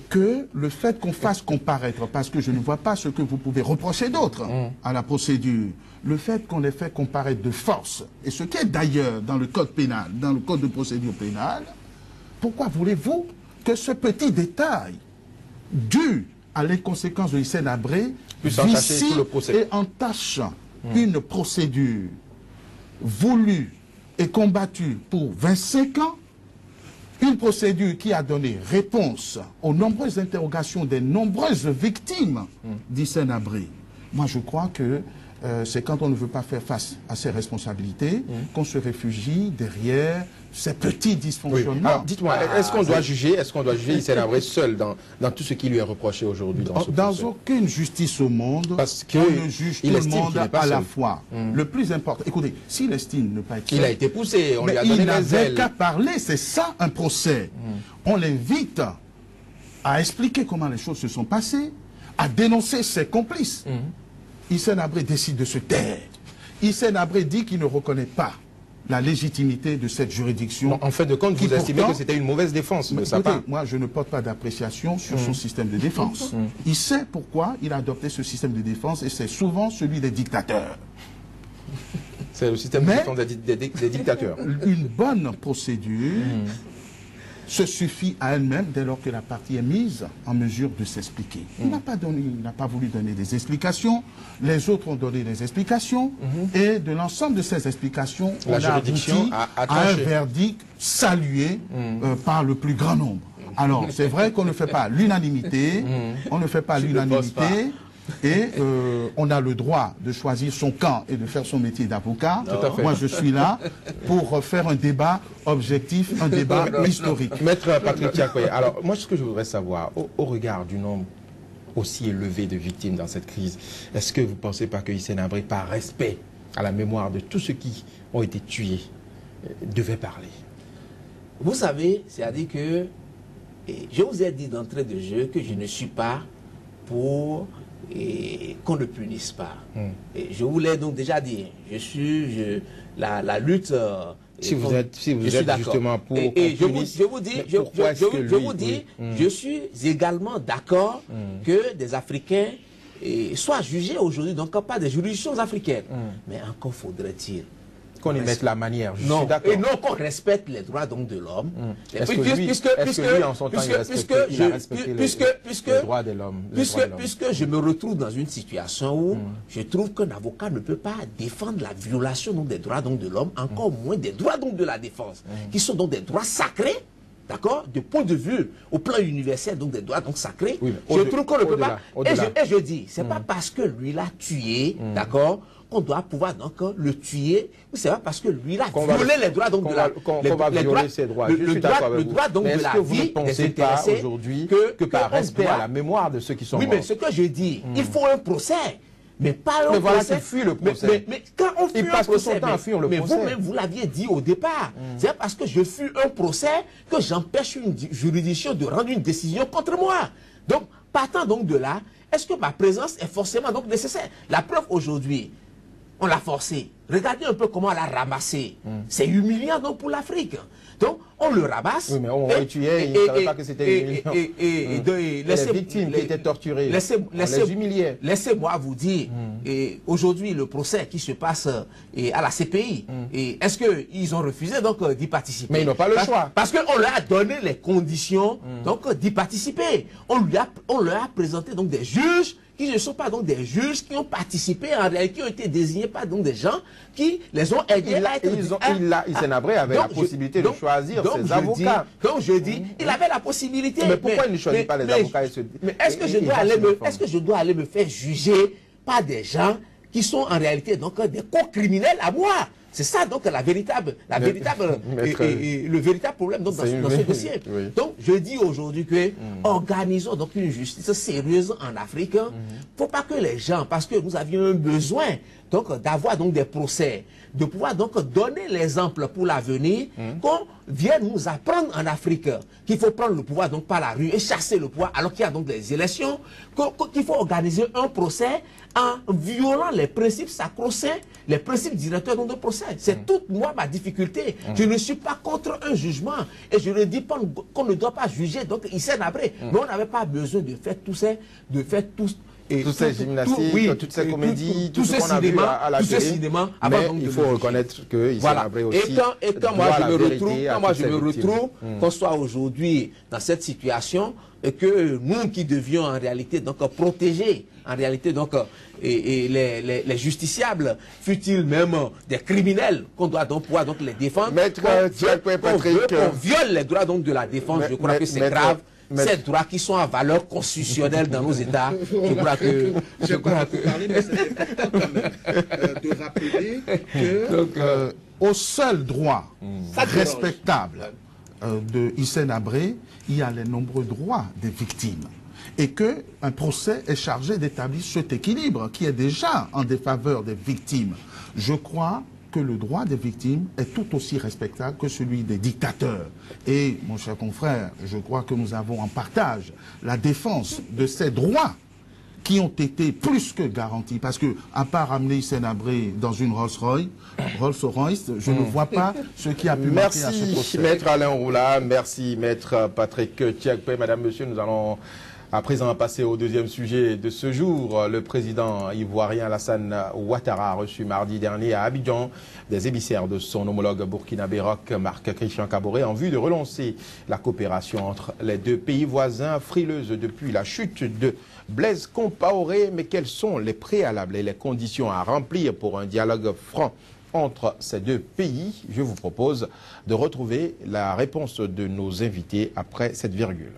que le fait qu'on fasse comparaître, parce que je ne vois pas ce que vous pouvez reprocher d'autre à la procédure, le fait qu'on les fait comparaître de force, et ce qui est d'ailleurs dans le code pénal, dans le code de procédure pénale, pourquoi voulez-vous que ce petit détail, dû à l'inconséquence de Hissène Habré, vicie et entache une procédure voulue et combattue pour 25 ans, une procédure qui a donné réponse aux nombreuses interrogations des nombreuses victimes d'Hissène Habré. Moi, je crois que c'est quand on ne veut pas faire face à ses responsabilités qu'on se réfugie derrière ces petits dysfonctionnements. Alors, dites-moi, est-ce qu'on doit juger Hissène Habré seul dans tout ce qui lui est reproché aujourd'hui dans ce procès? Aucune justice au monde, parce que on ne juge tout le monde à la fois. Le plus important, écoutez, s'il estime ne pas être seul, il a été poussé, on lui a donné il les n'avait ailes. qu'à parler, c'est ça un procès. On l'invite à expliquer comment les choses se sont passées, à dénoncer ses complices. Hissène Habré décide de se taire. Hissène Habré dit qu'il ne reconnaît pas la légitimité de cette juridiction. Non, en fin de compte, vous estimez que c'était une mauvaise défense de sa part. Moi, je ne porte pas d'appréciation sur son système de défense. Il sait pourquoi il a adopté ce système de défense et c'est souvent celui des dictateurs. C'est le système de défense des dictateurs. Une bonne procédure se suffit à elle-même dès lors que la partie est mise en mesure de s'expliquer. Il n'a pas voulu donner des explications, les autres ont donné des explications, et de l'ensemble de ces explications, on a abouti à un verdict salué par le plus grand nombre. Alors, c'est vrai qu'on ne fait pas l'unanimité, et on a le droit de choisir son camp et de faire son métier d'avocat. Moi, je suis là pour faire un débat objectif, un débat historique. Maître Patrick Tiakoye, alors moi, ce que je voudrais savoir, au regard du nombre aussi élevé de victimes dans cette crise, est-ce que vous ne pensez pas que Hissène Habré, par respect à la mémoire de tous ceux qui ont été tués, devait parler? Vous savez, c'est-à-dire que je vous ai dit d'entrée de jeu que je ne suis pas pour qu'on ne punisse pas. Et je vous l'ai donc déjà dit, la lutte... Si vous êtes justement pour je suis également d'accord que des Africains soient jugés aujourd'hui, donc pas des juridictions africaines. Mais encore faudrait-il qu'on y mette la manière. Et non qu'on respecte les droits donc de l'homme. Est-ce que lui, en son temps, il a respecté les droits de l'homme? Puisque je me retrouve dans une situation où je trouve qu'un avocat ne peut pas défendre la violation donc, des droits donc, de l'homme, encore moins des droits donc, de la défense, qui sont donc des droits sacrés. D'accord? Du point de vue au plan universel, donc des droits donc sacrés, je trouve qu'on ne peut pas. Et je dis, c'est pas parce que lui l'a tué, d'accord, qu'on doit pouvoir donc le tuer, ou c'est pas parce que lui l'a violé les droits donc de la le droit donc de la vie des intéressés aujourd'hui que par respect à la mémoire de ceux qui sont morts. Oui, mais ce que je dis, il faut un procès. Mais pas un procès. Voilà qu'il fuit le procès. Mais quand on fuit un procès, mais vous-même, vous l'aviez dit au départ. C'est parce que je fuis un procès que j'empêche une juridiction de rendre une décision contre moi. Donc, partant donc de là, est-ce que ma présence est forcément donc nécessaire? La preuve aujourd'hui, on l'a forcé. Regardez un peu comment on l'a ramassé. C'est humiliant donc pour l'Afrique. Donc, on le ramasse. Oui, mais on le tuait, il ne savait pas que c'était humiliant. Les victimes qui étaient torturées, on les humiliait. Laissez-moi vous dire, aujourd'hui, le procès qui se passe à la CPI, est-ce qu'ils ont refusé donc d'y participer? Mais ils n'ont pas le choix. Parce qu'on leur a donné les conditions donc d'y participer. On leur a présenté donc des juges qui ne sont pas donc des juges qui ont participé en réalité, qui ont été désignés par donc des gens qui les ont aidés à être... Hissène Habré avait la possibilité de choisir ses avocats. Donc je dis, il avait la possibilité. Mais pourquoi il ne choisit pas les avocats? Mais est-ce que je dois aller me faire juger par des gens qui sont en réalité donc des co-criminels à moi? C'est ça donc le véritable problème donc, dans ce dossier. Oui. Donc je dis aujourd'hui que organisons donc une justice sérieuse en Afrique. Il ne faut pas que les gens, parce que nous avions un besoin donc d'avoir donc des procès, de pouvoir donc donner l'exemple pour l'avenir, qu'on vienne nous apprendre en Afrique qu'il faut prendre le pouvoir donc par la rue et chasser le pouvoir alors qu'il y a donc des élections, qu'il faut organiser un procès en violant les principes sacro-saints, les principes directeurs donc de procès. C'est toute moi ma difficulté. Je ne suis pas contre un jugement et je ne dis pas qu'on ne doit pas juger donc Hissène Habré. Mais on n'avait pas besoin de faire toutes ces gymnastiques, toutes ces comédies, tout ce qu'on a vu à la télé. Mais il faut reconnaître que Hissène Habré aussi. Et quand moi je me retrouve, qu'on soit aujourd'hui dans cette situation, et que nous qui devions en réalité donc protéger en réalité donc les justiciables, fut-il même des criminels, qu'on doit donc pouvoir donc les défendre. Maître Tiakoye Patrick, qu'on viole les droits donc de la défense, je crois que c'est grave. ces droits qui sont à valeur constitutionnelle dans nos États. Je crois que... parler, mais c'est important quand même de rappeler que au seul droit respectable de Hissène Habré, il y a les nombreux droits des victimes. Et qu'un procès est chargé d'établir cet équilibre qui est déjà en défaveur des victimes. Je crois que le droit des victimes est tout aussi respectable que celui des dictateurs. Et, mon cher confrère, je crois que nous avons en partage la défense de ces droits qui ont été plus que garantis. Parce que, à part amener Hissène Habré dans une Rolls-Royce, je ne vois pas ce qui a pu marquer à ce procès. Merci, Maître Alain Roula. Merci, Maître Patrick Tiakpe. Madame, Monsieur, nous allons à présent passer au deuxième sujet de ce jour. Le président ivoirien Alassane Ouattara a reçu mardi dernier à Abidjan des émissaires de son homologue burkinabé rock Marc Christian Kaboré en vue de relancer la coopération entre les deux pays voisins frileuse depuis la chute de Blaise Compaoré. Mais quels sont les préalables et les conditions à remplir pour un dialogue franc entre ces deux pays? Je vous propose de retrouver la réponse de nos invités après cette virgule.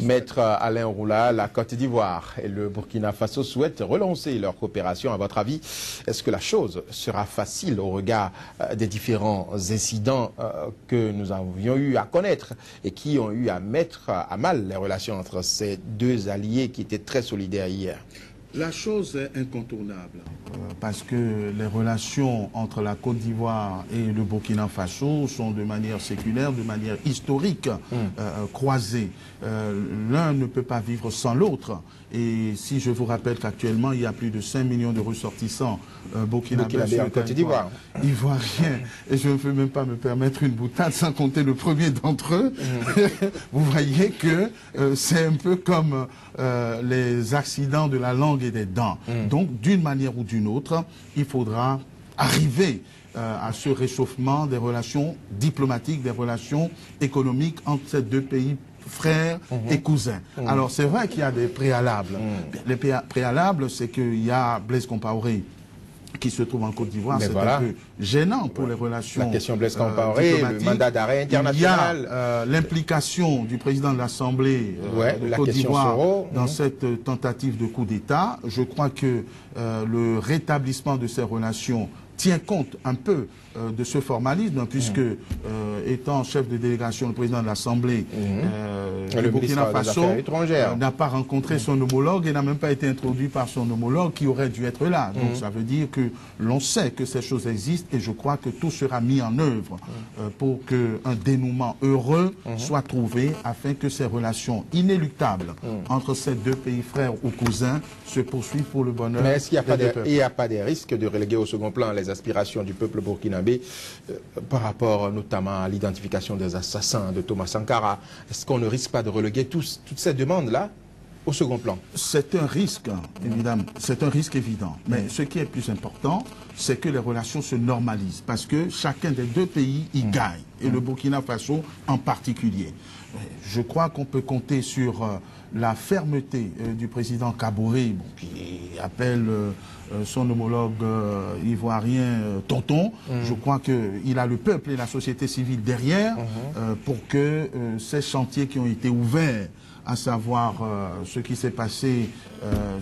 Maître Alain Roula, la Côte d'Ivoire et le Burkina Faso souhaitent relancer leur coopération. À votre avis, est-ce que la chose sera facile au regard des différents incidents que nous avions eu à connaître et qui ont eu à mettre à mal les relations entre ces deux alliés qui étaient très solidaires hier? La chose est incontournable parce que les relations entre la Côte d'Ivoire et le Burkina Faso sont de manière séculaire, de manière historique croisées. L'un ne peut pas vivre sans l'autre. Et si je vous rappelle qu'actuellement, il y a plus de 5 millions de ressortissants burkinabés en Côte d'Ivoire, ivoiriens, et je ne peux même pas me permettre une boutade sans compter le premier d'entre eux, vous voyez que c'est un peu comme les accidents de la langue et des dents. Donc, d'une manière ou d'une autre, il faudra arriver à ce réchauffement des relations diplomatiques, des relations économiques entre ces deux pays frères et cousins. Alors, c'est vrai qu'il y a des préalables. Les préalables, c'est qu'il y a Blaise Compaoré qui se trouve en Côte d'Ivoire, c'est un peu gênant pour les relations. La question Blaise Compaoré, le mandat d'arrêt international. Il y a l'implication du président de l'Assemblée de Côte d'Ivoire dans cette tentative de coup d'État. Je crois que le rétablissement de ces relations tient compte un peu de ce formalisme, puisque étant chef de délégation, le président de l'Assemblée, le Burkina Faso n'a pas rencontré son homologue et n'a même pas été introduit par son homologue qui aurait dû être là. Donc ça veut dire que l'on sait que ces choses existent et je crois que tout sera mis en œuvre pour qu'un dénouement heureux soit trouvé afin que ces relations inéluctables entre ces deux pays frères ou cousins se poursuivent pour le bonheur. Mais est-ce qu'il n'y a pas des risques de reléguer au second plan les aspirations du peuple burkinabé par rapport notamment à l'identification des assassins de Thomas Sankara? Est-ce qu'on ne risque pas de reléguer toutes ces demandes-là au second plan? C'est un risque, évidemment. C'est un risque évident. Mais ce qui est plus important, c'est que les relations se normalisent. Parce que chacun des deux pays y gagne. Et le Burkina Faso en particulier. Je crois qu'on peut compter sur la fermeté du président Kaboré, qui appelle son homologue ivoirien tonton. Je crois qu'il a le peuple et la société civile derrière pour que ces chantiers qui ont été ouverts, à savoir ce qui s'est passé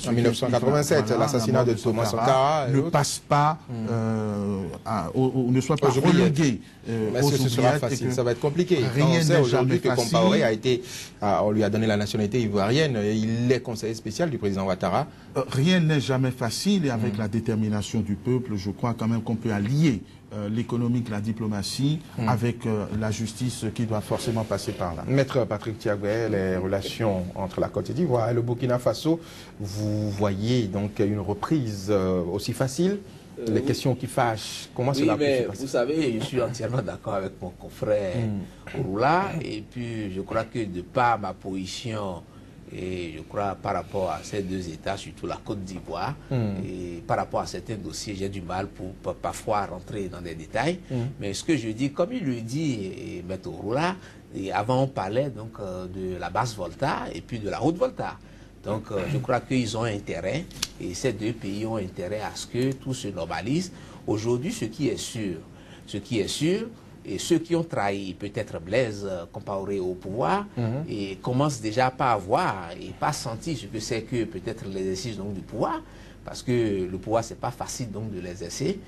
en 1987, l'assassinat de Thomas Sankara, ne passe pas, ne soit pas relégué. Mais est-ce que ce sera facile? Ça va être compliqué. Rien n'est jamais facile. Compaoré a été, on lui a donné la nationalité ivoirienne, il est conseiller spécial du président Ouattara. Rien n'est jamais facile et avec la détermination du peuple, je crois quand même qu'on peut allier l'économique, la diplomatie, avec la justice qui doit forcément passer par là. Maître Patrick Tiakpe, les relations entre la Côte d'Ivoire et le Burkina Faso, vous voyez donc une reprise aussi facile? Les questions qui fâchent, comment cela peut se passer? Vous savez, je suis entièrement d'accord avec mon confrère Roula, et puis je crois que de par ma position, et je crois par rapport à ces deux États, surtout la Côte d'Ivoire, et par rapport à certains dossiers, j'ai du mal pour parfois rentrer dans des détails. Mais ce que je dis, comme il le dit, M. Roula, et avant on parlait donc de la basse Volta et puis de la haute Volta. Donc je crois qu'ils ont intérêt, et ces deux pays ont intérêt à ce que tout se normalise. Aujourd'hui, ce qui est sûr, Ce qui est sûr, et ceux qui ont trahi peut-être Blaise Compaoré au pouvoir et commencent déjà pas à voir et pas sentir ce que c'est que peut-être l'exercice donc du pouvoir, parce que le pouvoir c'est pas facile donc de l'exercer.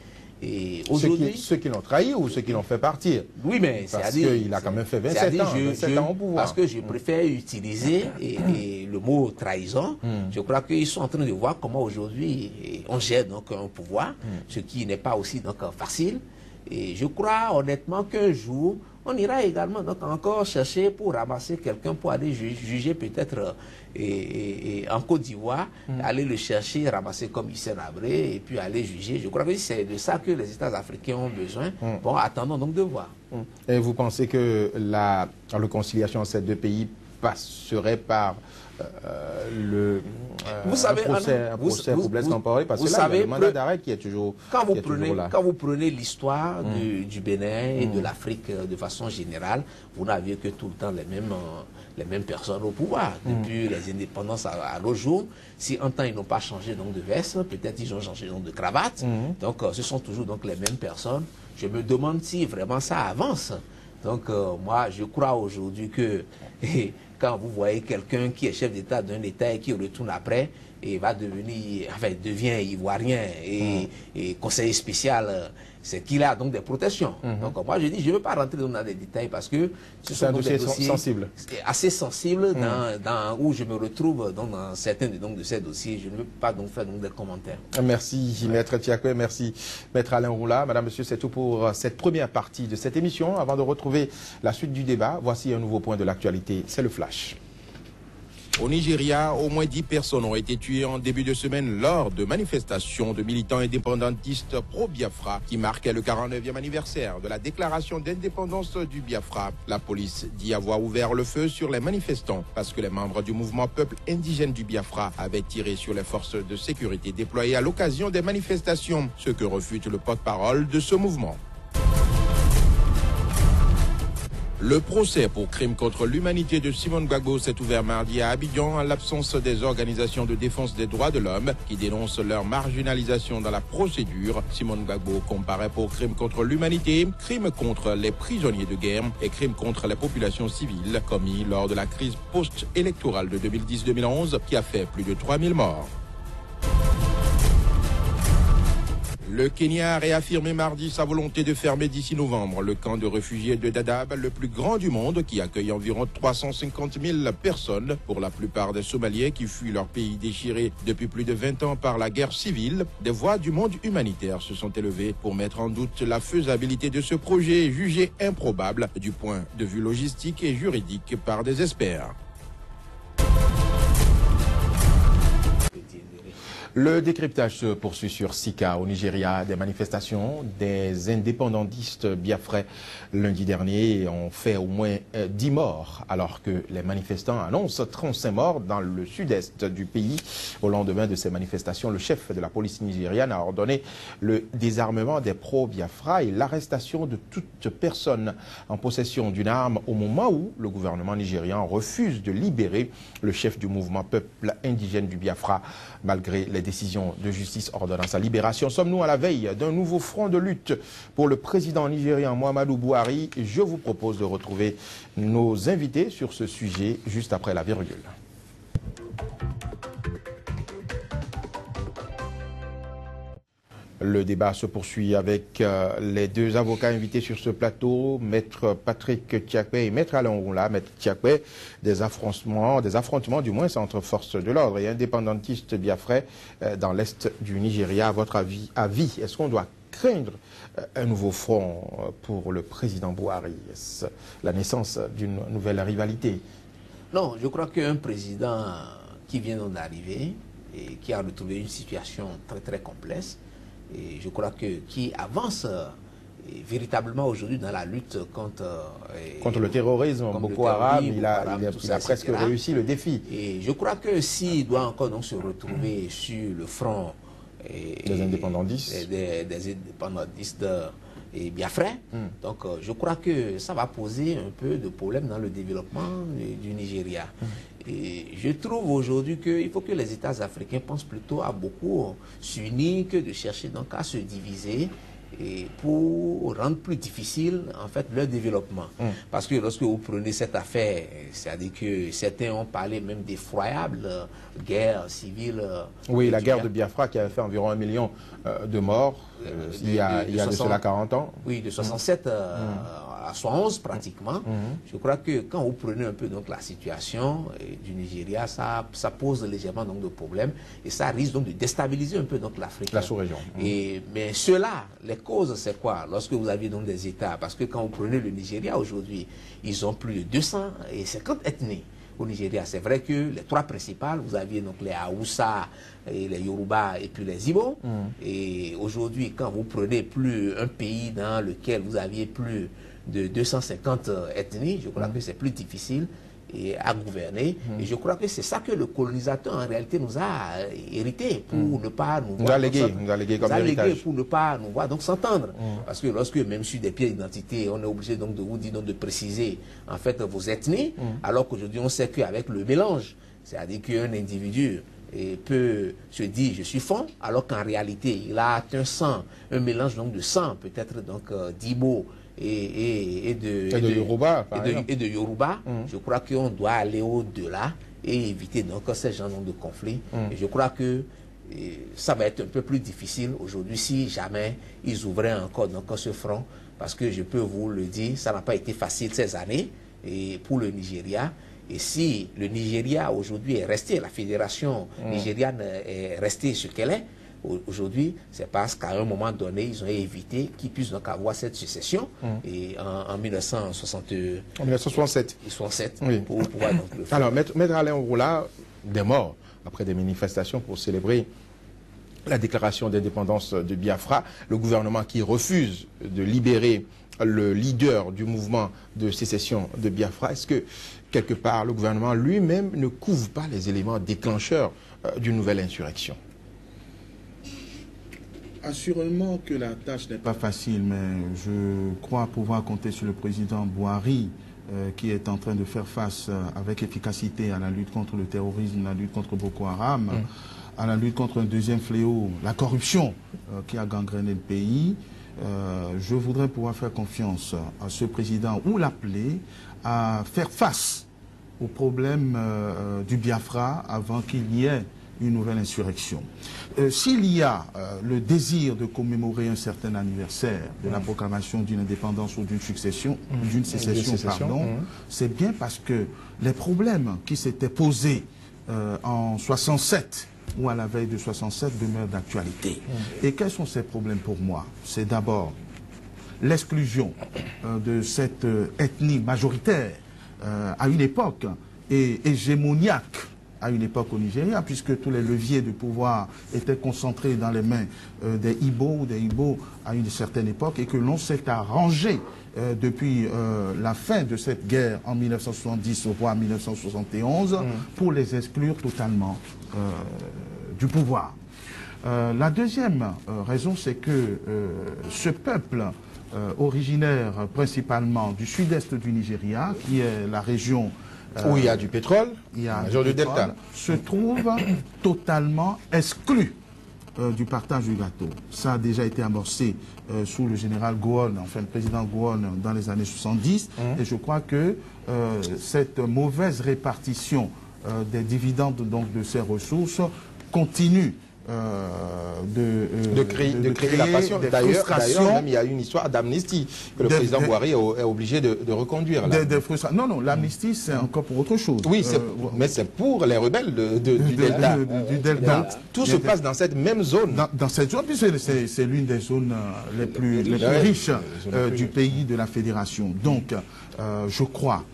Et aujourd'hui, ceux qui l'ont trahi ou ceux qui l'ont fait partir? Oui, mais parce qu'il a quand même fait 27 ans au pouvoir. Parce que je préfère utiliser le mot trahison. Je crois qu'ils sont en train de voir comment aujourd'hui on gère donc un pouvoir, ce qui n'est pas aussi donc facile. Et je crois honnêtement qu'un jour, on ira également donc encore chercher pour ramasser quelqu'un pour aller juger peut-être en Côte d'Ivoire, aller le chercher, ramasser comme Hissène Habré et puis aller juger. Je crois que c'est de ça que les États africains ont besoin. Bon, attendons donc de voir. Et vous pensez que la réconciliation entre ces deux pays passerait par le procès pour Blaise Compaoré, parce que là, il y a le mandat d'arrêt qui est toujours là. Quand vous prenez l'histoire du Bénin et de l'Afrique de façon générale, vous n'aviez que tout le temps les mêmes personnes au pouvoir. Depuis les indépendances à nos jours, si un temps ils n'ont pas changé donc de veste, peut-être ils ont changé donc de cravate. Donc ce sont toujours donc les mêmes personnes. Je me demande si vraiment ça avance. Donc moi je crois aujourd'hui que quand vous voyez quelqu'un qui est chef d'État d'un État et qui retourne après et va devenir, enfin devient ivoirien et conseiller spécial, c'est qu'il a donc des protections. Donc moi je dis, je ne veux pas rentrer dans des détails parce que ce sont des dossiers sensibles. assez sensibles où je me retrouve dans certains de ces dossiers. Je ne veux pas donc faire donc des commentaires. Merci Maître Tiakwe, merci Maître Alain Roula. Madame, Monsieur, c'est tout pour cette première partie de cette émission. Avant de retrouver la suite du débat, voici un nouveau point de l'actualité, c'est le Flash. Au Nigeria, au moins 10 personnes ont été tuées en début de semaine lors de manifestations de militants indépendantistes pro-Biafra qui marquaient le 49e anniversaire de la déclaration d'indépendance du Biafra. La police dit avoir ouvert le feu sur les manifestants parce que les membres du mouvement Peuple indigène du Biafra avaient tiré sur les forces de sécurité déployées à l'occasion des manifestations, ce que refute le porte-parole de ce mouvement. Le procès pour crime contre l'humanité de Simone Gbagbo s'est ouvert mardi à Abidjan en l'absence des organisations de défense des droits de l'homme qui dénoncent leur marginalisation dans la procédure. Simone Gbagbo comparaît pour crime contre l'humanité, crime contre les prisonniers de guerre et crime contre les populations civiles commis lors de la crise post-électorale de 2010-2011 qui a fait plus de 3000 morts. Le Kenya a réaffirmé mardi sa volonté de fermer d'ici novembre le camp de réfugiés de Dadaab, le plus grand du monde, qui accueille environ 350 000 personnes, pour la plupart des Somaliens qui fuient leur pays déchiré depuis plus de 20 ans par la guerre civile. Des voix du monde humanitaire se sont élevées pour mettre en doute la faisabilité de ce projet jugé improbable du point de vue logistique et juridique par des experts. Le décryptage se poursuit sur Sika, au Nigeria. Des manifestations des indépendantistes biafrais lundi dernier ont fait au moins 10 morts, alors que les manifestants annoncent 35 morts dans le sud-est du pays. Au lendemain de ces manifestations, le chef de la police nigériane a ordonné le désarmement des pro-Biafra et l'arrestation de toute personne en possession d'une arme au moment où le gouvernement nigérian refuse de libérer le chef du mouvement Peuple indigène du Biafra, malgré les décisions de justice ordonnant sa libération. Sommes-nous à la veille d'un nouveau front de lutte pour le président nigérian Muhammadu Buhari? Je vous propose de retrouver nos invités sur ce sujet juste après la virgule. Le débat se poursuit avec les deux avocats invités sur ce plateau, Maître Patrick Tiakwe et Maître Alain Roula. Maître Tiakwe, des affrontements du moins entre forces de l'ordre et indépendantistes biafrais dans l'est du Nigeria. À votre avis, est-ce qu'on doit craindre un nouveau front pour le président Buhari? Est-ce la naissance d'une nouvelle rivalité? Non, je crois qu'un président qui vient d'arriver et qui a retrouvé une situation très très complexe, et je crois qui avance véritablement aujourd'hui dans la lutte contre le terrorisme, Boko Haram, il a presque réussi le défi. Et je crois que s'il doit encore donc se retrouver sur le front des indépendantistes, des indépendantistes et biafrais, donc je crois que ça va poser un peu de problème dans le développement du Nigeria. Et je trouve aujourd'hui qu'il faut que les États africains pensent plutôt à beaucoup s'unir que de chercher donc à se diviser et pour rendre plus difficile en fait leur développement. Parce que lorsque vous prenez cette affaire, c'est-à-dire que certains ont parlé même d'effroyable guerre civile. Oui, la guerre de Biafra qui a fait environ 1 million de morts il y a de cela 40 ans. Oui, de 67 à 71 pratiquement. Je crois que quand vous prenez un peu donc la situation du Nigeria, ça pose légèrement donc de problèmes et ça risque donc de déstabiliser un peu donc l'Afrique. La sous-région. Mais cela, les causes, c'est quoi? Lorsque vous avez donc des États, parce que quand vous prenez le Nigeria aujourd'hui, ils ont plus de 250 ethnies. Au Nigeria, c'est vrai que les trois principales, vous aviez donc les Haoussa, et les Yoruba et puis les Ibo. Et aujourd'hui, quand vous prenez plus un pays dans lequel vous aviez plus de 250 ethnies, je crois que c'est plus difficile à gouverner. Et je crois que c'est ça que le colonisateur en réalité nous a hérité pour ne pas nous voir. Nous a légué comme héritage. Pour ne pas nous voir donc s'entendre. Parce que lorsque même sur des pièces d'identité, on est obligé donc de vous dire donc de préciser en fait vos ethnies, alors qu'aujourd'hui on sait qu'avec le mélange, c'est-à-dire qu'un individu peut se dire je suis fond, alors qu'en réalité il a un sang, un mélange donc de sang, peut-être donc d'Ibo et de Yoruba, je crois qu'on doit aller au-delà et éviter donc ces genres de conflits. Et je crois que ça va être un peu plus difficile aujourd'hui si jamais ils ouvraient encore donc ce front, parce que je peux vous le dire, ça n'a pas été facile ces années et pour le Nigeria. Et si le Nigeria aujourd'hui est resté, la fédération nigériane est restée ce qu'elle est, aujourd'hui, c'est parce qu'à un moment donné, ils ont évité qu'ils puissent donc avoir cette succession. Et en 1967, oui. Pour pouvoir donc le faire. Alors, Maître Alain Ouroula, des morts après des manifestations pour célébrer la déclaration d'indépendance de Biafra, le gouvernement qui refuse de libérer le leader du mouvement de sécession de Biafra. Est-ce que, quelque part, le gouvernement lui-même ne couvre pas les éléments déclencheurs d'une nouvelle insurrection? Assurément que la tâche n'est pas facile, mais je crois pouvoir compter sur le président Buhari qui est en train de faire face avec efficacité à la lutte contre le terrorisme, la lutte contre Boko Haram, à la lutte contre un deuxième fléau, la corruption qui a gangréné le pays. Je voudrais pouvoir faire confiance à ce président ou l'appeler à faire face au problème du Biafra avant qu'il y ait une nouvelle insurrection. S'il y a le désir de commémorer un certain anniversaire de la proclamation d'une indépendance ou d'une succession, d'une sécession, c'est bien parce que les problèmes qui s'étaient posés en 67 ou à la veille de 67 demeurent d'actualité. Et quels sont ces problèmes pour moi? C'est d'abord l'exclusion de cette ethnie majoritaire à une époque et hégémoniaque à une époque au Nigeria, puisque tous les leviers de pouvoir étaient concentrés dans les mains des Ibo ou des Ibo à une certaine époque, et que l'on s'est arrangé depuis la fin de cette guerre en 1970 voire 1971 pour les exclure totalement du pouvoir. La deuxième raison, c'est que ce peuple originaire principalement du sud-est du Nigeria, qui est la région où il y a du pétrole, il y a du delta, se trouve totalement exclu du partage du gâteau. Ça a déjà été amorcé sous le général Gowon, enfin le président Gowon dans les années 70, et je crois que cette mauvaise répartition des dividendes donc de ces ressources continue de créer la passion. D'ailleurs, même il y a une histoire d'amnistie que le président Buhari est obligé de reconduire. Non, non, l'amnistie c'est encore pour autre chose. Oui, mais c'est pour les rebelles du Delta. Donc, tout se passe dans cette même zone. Dans cette zone, puisque c'est l'une des zones les plus riches du pays de la fédération. Donc, je crois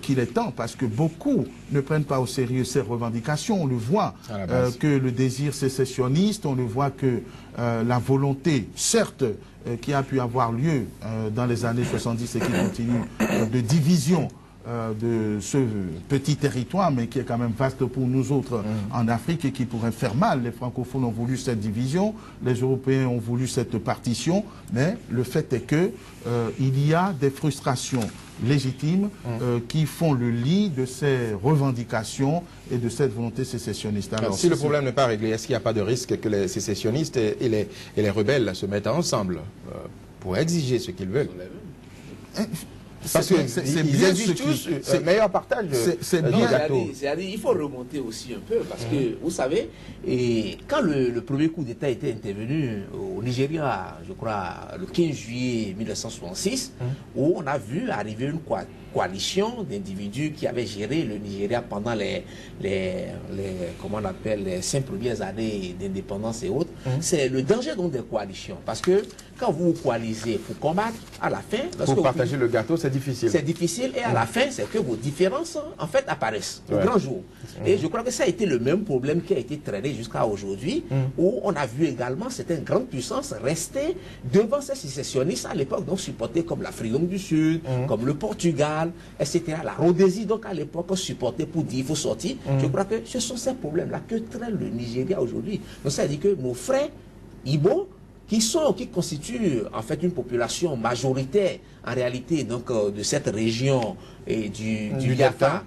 qu'il est temps, parce que beaucoup ne prennent pas au sérieux ces revendications. On le voit que le désir sécessionniste, on le voit que la volonté, certes, qui a pu avoir lieu dans les années 70 et qui continue de division de ce petit territoire, mais qui est quand même vaste pour nous autres en Afrique et qui pourrait faire mal. Les francophones ont voulu cette division, les Européens ont voulu cette partition, mais le fait est que il y a des frustrations légitimes qui font le lit de ces revendications et de cette volonté sécessionniste. Alors, si le problème n'est pas réglé, est-ce qu'il n'y a pas de risque que les sécessionnistes et les rebelles se mettent ensemble pour exiger ce qu'ils veulent? Parce qu'ils exigent tous un meilleur partage du gâteau. C'est-à-dire, il faut remonter aussi un peu, parce que, vous savez, quand le premier coup d'État était intervenu au Nigeria, je crois, le 15 juillet 1966, où on a vu arriver une coalition d'individus qui avaient géré le Nigeria pendant comment on appelle, les 5 premières années d'indépendance et autres. C'est le danger donc des coalitions, parce que quand vous coalisez pour combattre, à la fin... Pour partager le gâteau, c'est difficile. C'est difficile, et à la fin, c'est que vos différences, en fait, apparaissent au grand jour. Et je crois que ça a été le même problème qui a été traîné jusqu'à aujourd'hui, où on a vu également certaines grandes puissances rester devant ces sécessionnistes à l'époque, donc supportés comme l'Afrique du Sud, comme le Portugal, etc. La Rhodésie, donc à l'époque, supportée pour dire il faut sortir. Je crois que ce sont ces problèmes-là que traîne le Nigeria aujourd'hui. Donc ça veut dire que nos frères Igbo, qui constituent en fait une population majoritaire en réalité donc de cette région et du delta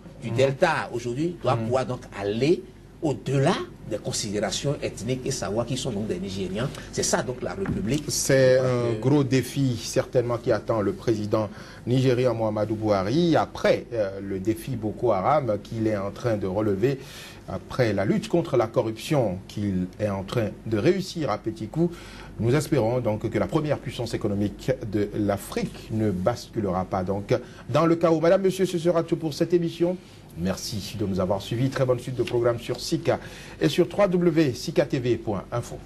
aujourd'hui, doivent pouvoir donc aller au-delà des considérations ethniques et savoir qui sont donc des Nigérians. C'est ça donc la République. C'est un gros défi certainement qui attend le président nigérien Muhammadu Buhari après le défi Boko Haram qu'il est en train de relever, après la lutte contre la corruption qu'il est en train de réussir à petits coups. Nous espérons donc que la première puissance économique de l'Afrique ne basculera pas donc dans le chaos. Madame, monsieur, ce sera tout pour cette émission. Merci de nous avoir suivis. Très bonne suite de programmes sur Sika et sur www.sikatv.info.